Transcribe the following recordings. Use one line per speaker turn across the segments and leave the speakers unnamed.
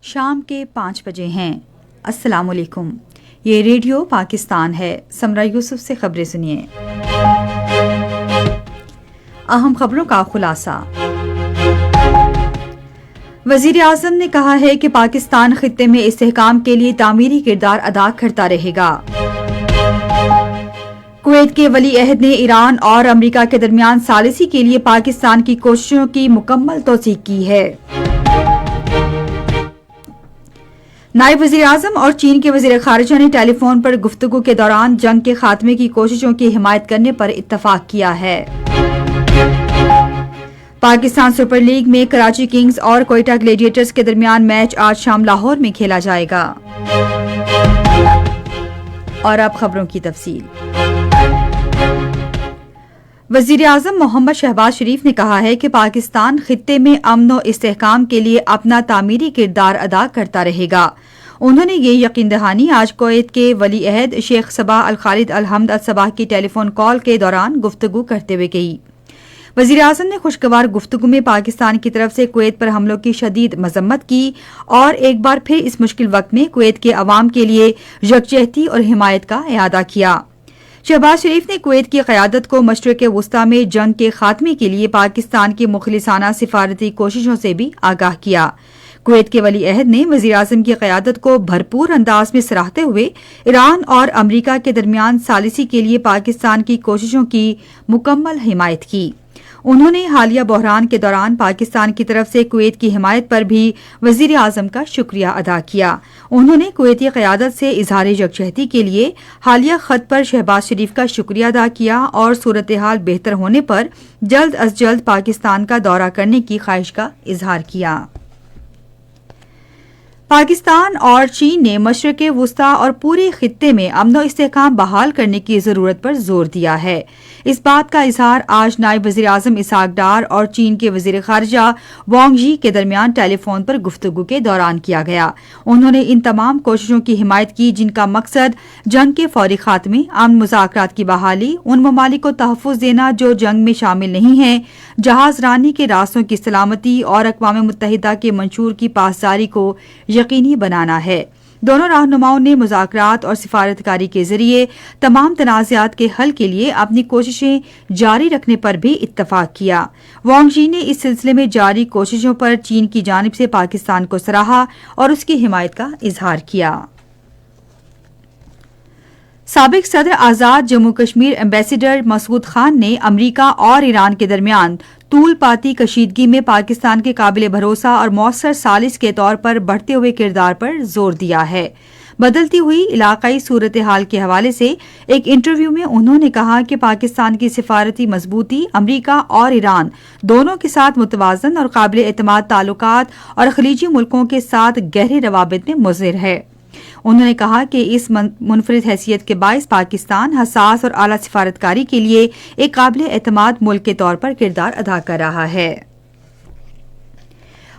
شام کے 5 بجے ہیں۔ السلام علیکم، یہ ریڈیو پاکستان ہے۔ سمرہ یوسف سے خبریں سنیے۔ اہم خبروں کا خلاصہ۔ وزیر اعظم نے کہا ہے کہ پاکستان خطے میں استحکام کے لیے تعمیری کردار ادا کرتا رہے گا۔ کویت کے ولی عہد نے ایران اور امریکہ کے درمیان ثالثی کے لیے پاکستان کی کوششوں کی مکمل توثیق کی ہے۔ نائب وزیر اعظم اور چین کے وزیر خارجہ نے ٹیلی فون پر گفتگو کے دوران جنگ کے خاتمے کی کوششوں کی حمایت کرنے پر اتفاق کیا ہے۔ پاکستان سپر لیگ میں کراچی کنگز اور کوئٹہ گلیڈیٹرز کے درمیان میچ آج شام لاہور میں کھیلا جائے گا۔ اور اب خبروں کی تفصیل۔ وزیر اعظم محمد شہباز شریف نے کہا ہے کہ پاکستان خطے میں امن و استحکام کے لیے اپنا تعمیری کردار ادا کرتا رہے گا۔ انہوں نے یہ یقین دہانی آج کویت کے ولی عہد شیخ صباح الخالد الحمد الصباح کی ٹیلی فون کال کے دوران گفتگو کرتے ہوئے کی۔ وزیر اعظم نے خوشگوار گفتگو میں پاکستان کی طرف سے کویت پر حملوں کی شدید مذمت کی اور ایک بار پھر اس مشکل وقت میں کویت کے عوام کے لیے یکجہتی اور حمایت کا اعادہ کیا۔ شہباز شریف نے کویت کی قیادت کو مشرق وسطی میں جنگ کے خاتمے کے لیے پاکستان کی مخلصانہ سفارتی کوششوں سے بھی آگاہ کیا۔ کویت کے ولی عہد نے وزیر اعظم کی قیادت کو بھرپور انداز میں سراہتے ہوئے ایران اور امریکہ کے درمیان ثالثی کے لیے پاکستان کی کوششوں کی مکمل حمایت کی۔ انہوں نے حالیہ بحران کے دوران پاکستان کی طرف سے کویت کی حمایت پر بھی وزیر اعظم کا شکریہ ادا کیا۔ انہوں نے کویتی قیادت سے اظہار یکجہتی کے لیے حالیہ خط پر شہباز شریف کا شکریہ ادا کیا اور صورتحال بہتر ہونے پر جلد از جلد پاکستان کا دورہ کرنے کی خواہش کا اظہار کیا۔ پاکستان اور چین نے مشرق وسطی اور پورے خطے میں امن و استحکام بحال کرنے کی ضرورت پر زور دیا ہے۔ اس بات کا اظہار آج نائب وزیر اعظم اسحاق ڈار اور چین کے وزیر خارجہ وانگ ژی کے درمیان ٹیلی فون پر گفتگو کے دوران کیا گیا۔ انہوں نے ان تمام کوششوں کی حمایت کی جن کا مقصد جنگ کے فوری خاتمے، امن مذاکرات کی بحالی، ان ممالک کو تحفظ دینا جو جنگ میں شامل نہیں ہیں، جہاز رانی کے راستوں کی سلامتی اور اقوام متحدہ کے منشور کی پاسداری کو یقینی بنانا ہے۔ دونوں رہنماؤں نے مذاکرات اور سفارتکاری کے ذریعے تمام تنازعات کے حل کے لیے اپنی کوششیں جاری رکھنے پر بھی اتفاق کیا۔ وانگ ژی نے اس سلسلے میں جاری کوششوں پر چین کی جانب سے پاکستان کو سراہا اور اس کی حمایت کا اظہار کیا۔ سابق صدر آزاد جموں کشمیر ایمبیسیڈر مسعود خان نے امریکہ اور ایران کے درمیان طول پاتی کشیدگی میں پاکستان کے قابل بھروسہ اور مؤثر ثالث کے طور پر بڑھتے ہوئے کردار پر زور دیا ہے۔ بدلتی ہوئی علاقائی صورتحال کے حوالے سے ایک انٹرویو میں انہوں نے کہا کہ پاکستان کی سفارتی مضبوطی امریکہ اور ایران دونوں کے ساتھ متوازن اور قابل اعتماد تعلقات اور خلیجی ملکوں کے ساتھ گہرے روابط میں مضر ہے۔ انہوں نے کہا کہ اس منفرد حیثیت کے باعث پاکستان حساس اور اعلیٰ سفارتکاری کے لیے ایک قابل اعتماد ملک کے طور پر کردار ادا کر رہا ہے۔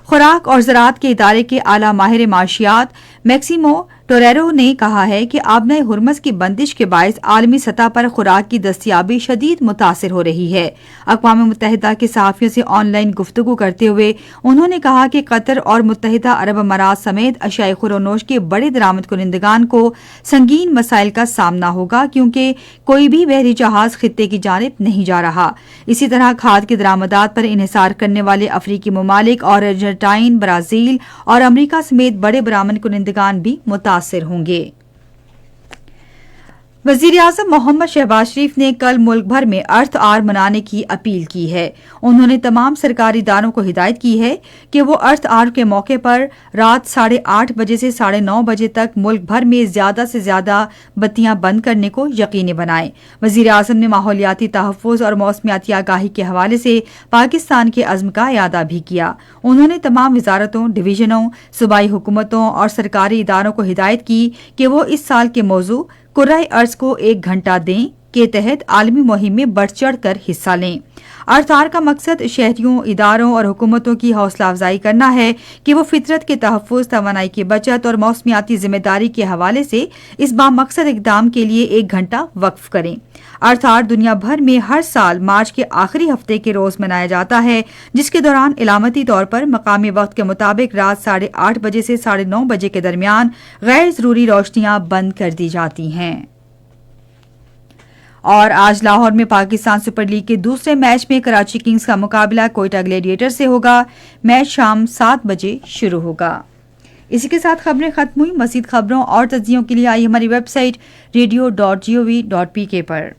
خوراک اور زراعت کے ادارے کے اعلیٰ ماہر معاشیات میکسیمو ٹوریرو نے کہا ہے کہ آبنہ ہرمز کی بندش کے باعث عالمی سطح پر خوراک کی دستیابی شدید متاثر ہو رہی ہے۔ اقوام متحدہ کے صحافیوں سے آن لائن گفتگو کرتے ہوئے انہوں نے کہا کہ قطر اور متحدہ عرب امارات سمیت اشیاء خورونوش کے بڑے درآمد کنندگان کو سنگین مسائل کا سامنا ہوگا کیونکہ کوئی بھی بحری جہاز خطے کی جانب نہیں جا رہا۔ اسی طرح کھاد کی درآمدات پر انحصار کرنے والے افریقی ممالک اور ارجنٹائن، برازیل اور امریکہ سمیت بڑے برآمد کنندگان بھی متاثر ہوں گے۔ وزیر اعظم محمد شہباز شریف نے کل ملک بھر میں ارتھ آور منانے کی اپیل کی ہے۔ انہوں نے تمام سرکاری اداروں کو ہدایت کی ہے کہ وہ ارتھ آور کے موقع پر رات 8:30 بجے سے 9:30 بجے تک ملک بھر میں زیادہ سے زیادہ بتیاں بند کرنے کو یقینی بنائیں۔ وزیر اعظم نے ماحولیاتی تحفظ اور موسمیاتی آگاہی کے حوالے سے پاکستان کے عزم کا اعادہ بھی کیا۔ انہوں نے تمام وزارتوں، ڈویژنوں، صوبائی حکومتوں اور سرکاری اداروں کو ہدایت کی کہ وہ اس سال کے موضوع کرۂ ارض کو 1 گھنٹہ دیں کے تحت عالمی مہم میں بڑھ چڑھ کر حصہ لیں۔ ارتھار کا مقصد شہریوں، اداروں اور حکومتوں کی حوصلہ افزائی کرنا ہے کہ وہ فطرت کے تحفظ، توانائی کی بچت اور موسمیاتی ذمہ داری کے حوالے سے اس بامقصد اقدام کے لیے 1 گھنٹہ وقف کریں۔ ارتھار دنیا بھر میں ہر سال مارچ کے آخری ہفتے کے روز منایا جاتا ہے، جس کے دوران علامتی طور پر مقامی وقت کے مطابق رات 8:30 بجے سے 9:30 بجے کے درمیان غیر ضروری روشنیاں بند کر دی جاتی ہیں۔ اور آج لاہور میں پاکستان سپر لیگ کے دوسرے میچ میں کراچی کنگز کا مقابلہ کوئٹہ گلیڈیٹر سے ہوگا۔ میچ شام 7 بجے شروع ہوگا۔ اسی کے ساتھ خبریں ختم ہوئی۔ مزید خبروں اور تجزیوں کے لیے آئیے ہماری ویب سائٹ radio.gov.pk پر۔